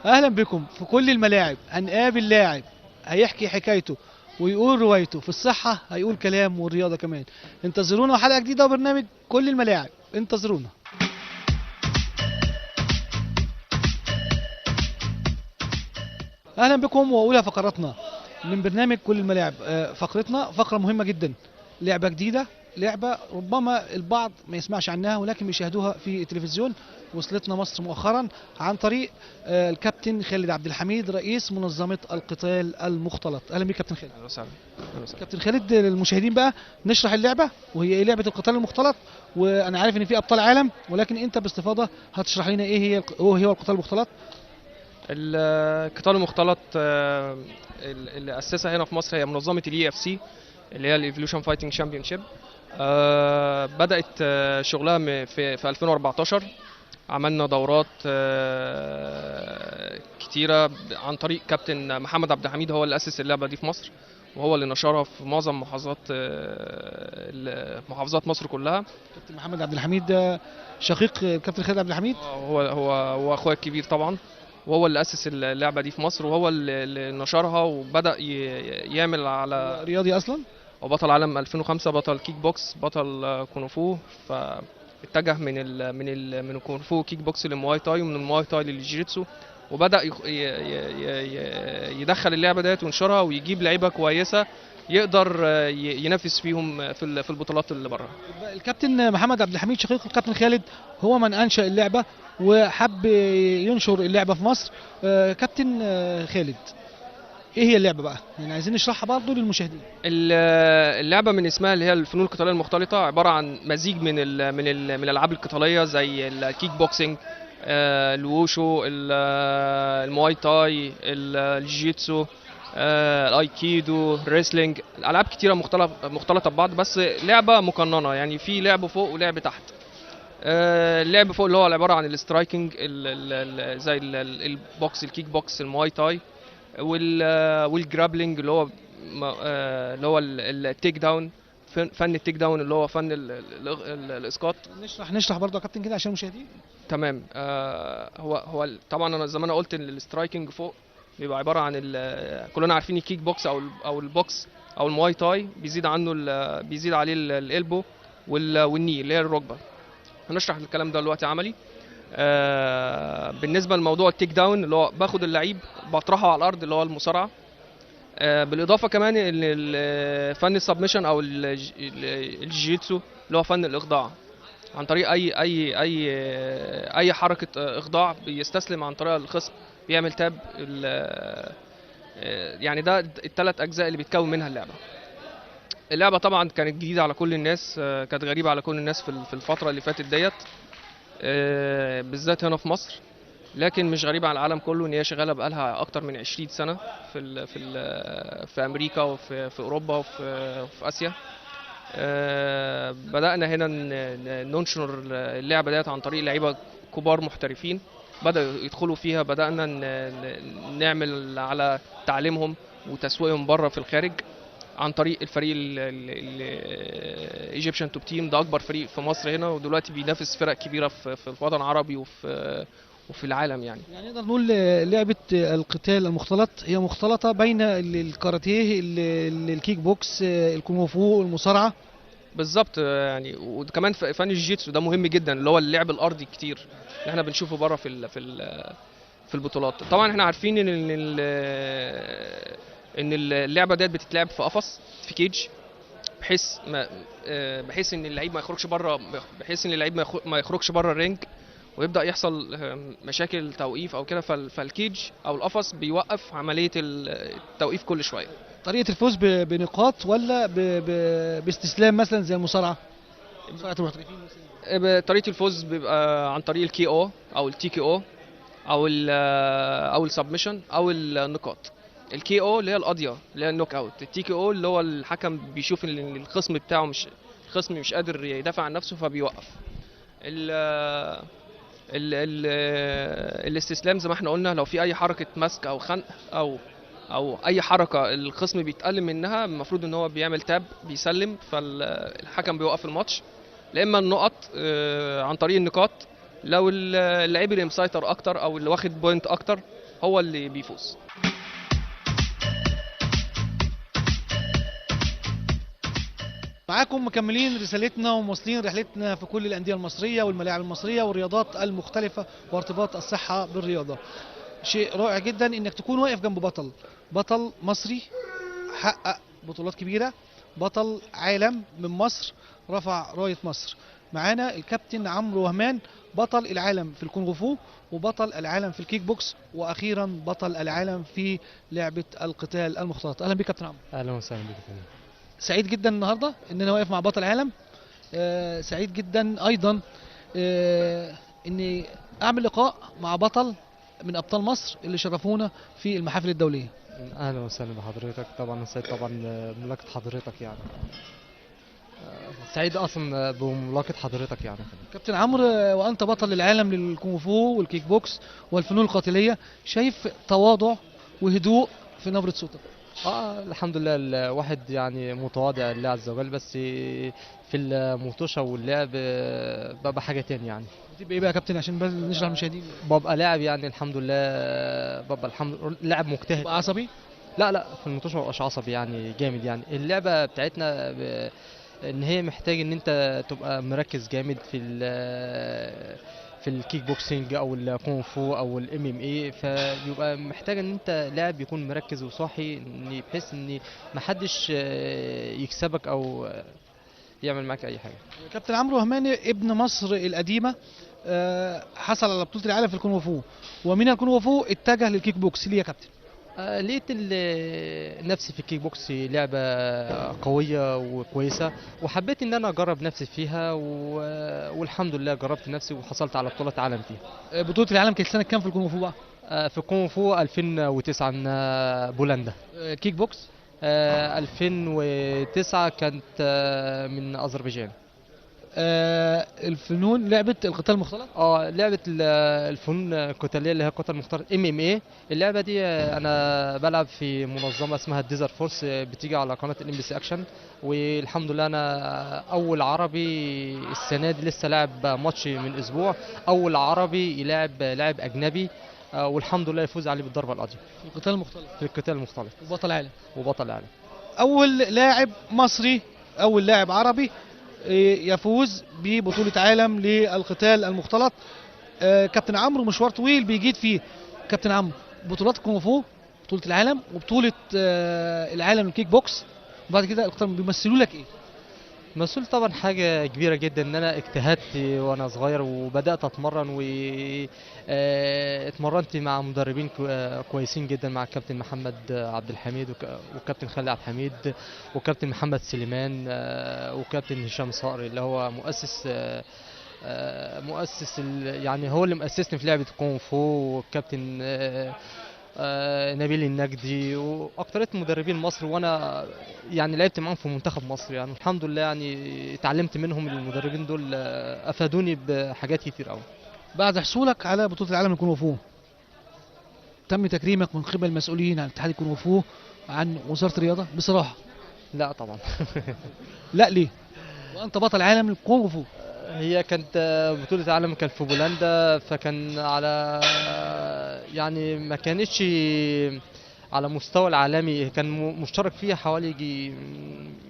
اهلا بكم. في كل الملاعب هنقابل لاعب هيحكي حكايته ويقول روايته، في الصحة هيقول كلام والرياضة كمان. انتظرونا حلقة جديدة وبرنامج كل الملاعب، انتظرونا. اهلا بكم واولى فقراتنا من برنامج كل الملاعب. فقرتنا فقرة مهمة جدا، لعبة جديدة، لعبة ربما البعض ما يسمعش عنها ولكن بيشاهدوها في التلفزيون. وصلتنا مصر مؤخرا عن طريق الكابتن خالد عبد الحميد رئيس منظمة القتال المختلط. اهلا بك كابتن خالد. اهلا وسهلا. اهلا وسهلا. كابتن خالد، للمشاهدين بقى نشرح اللعبة وهي ايه لعبة القتال المختلط. وانا عارف ان في ابطال عالم ولكن انت باستفاضة هتشرح لنا ايه هو القتال المختلط. القتال المختلط اللي اسسها هنا في مصر هي منظمه الاي اف سي اللي هي الايفولوشن فايتنج شامبيونشيب. بدات شغلها في 2014. عملنا دورات كتيره عن طريق كابتن محمد عبد الحميد، هو اللي اسس اللعبه دي في مصر وهو اللي نشرها في معظم محافظات مصر كلها. كابتن محمد عبد الحميد ده شقيق كابتن خالد عبد الحميد. هو اخويا الكبير طبعا، وهو اللي اسس اللعبه دي في مصر وهو اللي نشرها وبدا يعمل على رياضي اصلا. هو بطل عالم 2005، بطل كيك بوكس، بطل كونغ فو. فاتجه من الكونغ فو كيك بوكس للمواي تاي ومن المواي تاي للجيتسو، وبدا يدخل اللعبه ديت وينشرها ويجيب لعيبه كويسه يقدر ينافس فيهم في البطولات اللي بره. الكابتن محمد عبد الحميد شقيق الكابتن خالد هو من انشا اللعبه وحب ينشر اللعبه في مصر. كابتن خالد، ايه هي اللعبه بقى؟ يعني عايزين نشرحها برضه للمشاهدين. اللعبه من اسمها اللي هي الفنون القتاليه المختلطه عباره عن مزيج من الالعاب القتاليه زي الكيك بوكسنج، الووشو، المواي تاي، الجيتسو، الايكيدو، الريسلينج. الالعاب كتيره مختلطه ببعض بس لعبه مقننه، يعني في لعب فوق ولعب تحت. اللعب فوق اللي هو عباره عن السترايكنج زي البوكس، الكيك بوكس، المواي تاي، والجرابلينج اللي هو التيك داون، فن التيك داون اللي هو فن الاسقاط. نشرح برضه يا كابتن كده عشان المشاهدين. تمام. هو طبعا انا زي ما انا قلت ان السترايكنج فوق بيبقى عباره عن كلنا عارفين الكيك بوكس او البوكس او المواي تاي بيزيد عليه الالبو والني اللي هي الركبه. هنشرح الكلام ده دلوقتي عملي. بالنسبه لموضوع التيك داون اللي هو باخد اللعيب بطرحه على الارض اللي هو المصارعه. بالاضافه كمان ان فن السبمشن او الجيتسو اللي هو فن الاخضاع عن طريق اي حركه اخضاع بيستسلم عن طريق الخصم بيعمل تاب. يعني ده الثلاث اجزاء اللي بيتكون منها اللعبه. اللعبه طبعا كانت جديده على كل الناس، كانت غريبه على كل الناس في الفتره اللي فاتت ديت، بالذات هنا في مصر، لكن مش غريبه على العالم كله ان هي شغاله بقالها اكتر من 20 سنه في امريكا وفي اوروبا وفي اسيا. بدانا هنا ننشر اللعبه ديت عن طريق لعيبه كبار محترفين بداوا يدخلوا فيها. بدانا نعمل على تعليمهم وتسويقهم بره في الخارج عن طريق الفريق الايجيبشن توب تيم. ده اكبر فريق في مصر هنا ودلوقتي بينافس فرق كبيره في الوطن العربي وفي العالم. يعني نقدر نقول لعبه القتال المختلط هي مختلطه بين الكاراتيه، الكيك بوكس، الكونغ فو، المصارعه. بالظبط. يعني وكمان فن الجيتسو ده مهم جدا اللي هو اللعب الارضي كتير اللي احنا بنشوفه بره في البطولات. طبعا احنا عارفين ان اللعبه ديت بتتلعب في قفص، في كيج، بحيث ان اللعيب ما يخرجش بره، بحيث ان اللعيب ما يخرجش بره الرينج ويبدا يحصل مشاكل توقيف او كده. فالكيج او القفص بيوقف عمليه التوقيف كل شويه. طريقه الفوز بنقاط ولا باستسلام مثلا زي المصارعه؟ طريقه الفوز بيبقى عن طريق الكي او او التي كي او او السبمشن او النقاط. الكي او اللي هي القضيه اللي هي النوك اوت. التي كي او اللي هو الحكم بيشوف ان الخصم بتاعه الخصم مش قادر يدافع عن نفسه فبيوقف. الاستسلام زي ما احنا قلنا لو في اي حركه مسك او خنق او اي حركه الخصم بيتألم منها المفروض ان هو بيعمل تاب بيسلم فالحكم بيوقف الماتش. لا اما النقط عن طريق النقاط، لو اللعيب اللي مسيطر اكتر او اللي واخد بوينت اكتر هو اللي بيفوز. معاكم مكملين رسالتنا ومواصلين رحلتنا في كل الأندية المصرية والملاعب المصرية والرياضات المختلفة وارتباط الصحة بالرياضة. شيء رائع جدا انك تكون واقف جنب بطل مصري حقق بطولات كبيرة، بطل عالم من مصر رفع راية مصر. معانا الكابتن عمرو وهمان، بطل العالم في الكونغ فو وبطل العالم في الكيك بوكس واخيرا بطل العالم في لعبة القتال المختلط. اهلا بك كابتن عمرو. اهلا وسهلا بك يا فندم. سعيد جدا النهارده ان انا واقف مع بطل عالم. سعيد جدا ايضا اني اعمل لقاء مع بطل من ابطال مصر اللي شرفونا في المحافل الدوليه. اهلا وسهلا بحضرتك، طبعا سعيد طبعا بملاقاة حضرتك يعني. سعيد اصلا بملاقاة حضرتك يعني. كابتن عمرو، وانت بطل العالم للكونغ فو والكيك بوكس والفنون القتاليه، شايف تواضع وهدوء في نبره صوتك. الحمد لله، الواحد يعني متواضع لله عز وجل، بس في الموتوشة واللعب ببقى حاجة تاني يعني. بتبقى ايه بقى يا كابتن عشان بس نشرح للمشاهدين؟ ببقى لاعب يعني الحمد لله، ببقى الحمد لله لاعب مجتهد. بتبقى عصبي؟ لا في الموتوشة مبقاش عصبي يعني، جامد يعني. اللعبة بتاعتنا ان هي محتاج ان انت تبقى مركز جامد في الكيك بوكسينج او الكونغ فو او الام ام اي، فبيبقى محتاج ان انت لاعب يكون مركز وصاحي، بحيث ان محدش يكسبك او يعمل معاك اي حاجه. كابتن عمرو وهمان ابن مصر القديمه، حصل على بطوله العالم في الكونغ فو، ومن الكونغ فو اتجه للكيك بوكس. ليه يا كابتن؟ لقيت نفسي في الكيك بوكس لعبة قوية وكويسة، وحبيت ان انا اجرب نفسي فيها والحمد لله جربت نفسي وحصلت على بطولة عالم فيها. بطولة العالم كانت سنة كام في الكونغ فو بقى؟ في الكونغ فو 2009 من بولندا. كيك بوكس 2009 كانت من اذربيجان. الفنون لعبة القتال المختلط؟ لعبة الفنون القتالية اللي هي القتال المختلط ام ام اي. اللعبة دي انا بلعب في منظمة اسمها الديزر فورس، بتيجي على قناة الام بي سي اكشن، والحمد لله انا اول عربي السنة دي، لسه لاعب ماتش من اسبوع، اول عربي يلاعب لاعب اجنبي، والحمد لله يفوز عليه بالضربة القاضية في القتال المختلط. في القتال المختلط. وبطل عالم. وبطل عالم. اول لاعب مصري، اول لاعب عربي يفوز ببطولة عالم للقتال المختلط. كابتن عمرو مشوار طويل بيجيد فيه. كابتن عمرو، بطولات الكونغ فو، بطولة العالم وبطولة العالم الكيك بوكس، وبعد كده القتال، بيمثلوا لك ايه؟ مسؤول طبعا حاجة كبيرة جدا ان انا اجتهدت وانا صغير وبدأت اتمرن، اتمرنت مع مدربين كويسين جدا، مع الكابتن محمد عبد الحميد والكابتن خالد عبد الحميد والكابتن محمد سليمان وكابتن هشام صقر اللي هو مؤسس يعني هو اللي مؤسسني في لعبة الكونغ فو، والكابتن نبيل النجدي واكترية مدربين مصر، وانا يعني لعبت معاهم في منتخب مصر يعني. الحمد لله يعني اتعلمت منهم، المدربين دول افادوني بحاجات كتير قوي. بعد حصولك على بطولة العالم الكونغ فو، تم تكريمك من قبل المسؤولين عن اتحاد الكونغ فو، عن وزارة الرياضة بصراحة؟ لا طبعا. لا ليه؟ وانت بطل عالم الكونغ فو. هي كانت بطولة عالم كان في بولندا، فكان على يعني ما كانتش على مستوى العالمي، كان مشترك فيها حوالي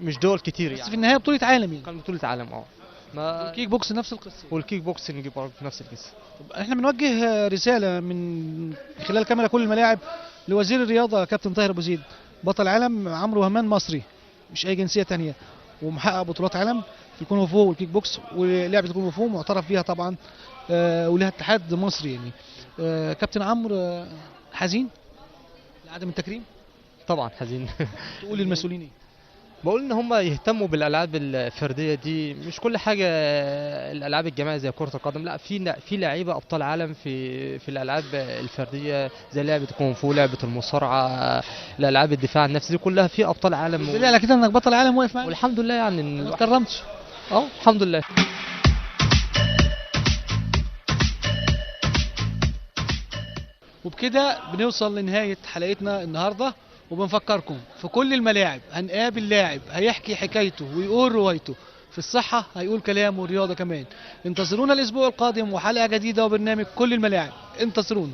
مش دول كتير يعني. بس في النهاية بطولة عالم يعني. كان بطولة عالم ما الكيك بوكس نفس القصة. والكيك بوكسنج برضه نفس القصة. احنا بنوجه رسالة من خلال كاميرا كل الملاعب لوزير الرياضة كابتن طاهر ابو زيد، بطل عالم عمرو وهمان مصري مش اي جنسية تانية، ومحقق بطولات عالم في الكونغ فو والكيك بوكس، ولعبة الكونغ فو معترف بيها طبعا، ولها اتحاد مصري يعني. كابتن عمرو، حزين لعدم التكريم؟ طبعا حزين. تقول للمسؤولين ايه؟ بقول ان هم يهتموا بالالعاب الفرديه دي، مش كل حاجه الالعاب الجماعيه زي كره القدم، لا في لعيبه ابطال عالم في الالعاب الفرديه زي لعبه الكونغ فو، لعبه المصارعه، الالعاب الدفاع عن النفس، دي كلها في ابطال عالم. دليل على كده انك بطل عالم واقف معانا. والحمد لله يعني ما اتكرمتش. الحمد لله. وبكده بنوصل لنهاية حلقتنا النهاردة، وبنفكركم في كل الملاعب هنقابل لاعب هيحكي حكايته ويقول روايته، في الصحة هيقول كلام والرياضة كمان. انتظرونا الأسبوع القادم وحلقة جديدة وبرنامج كل الملاعب، انتظرونا.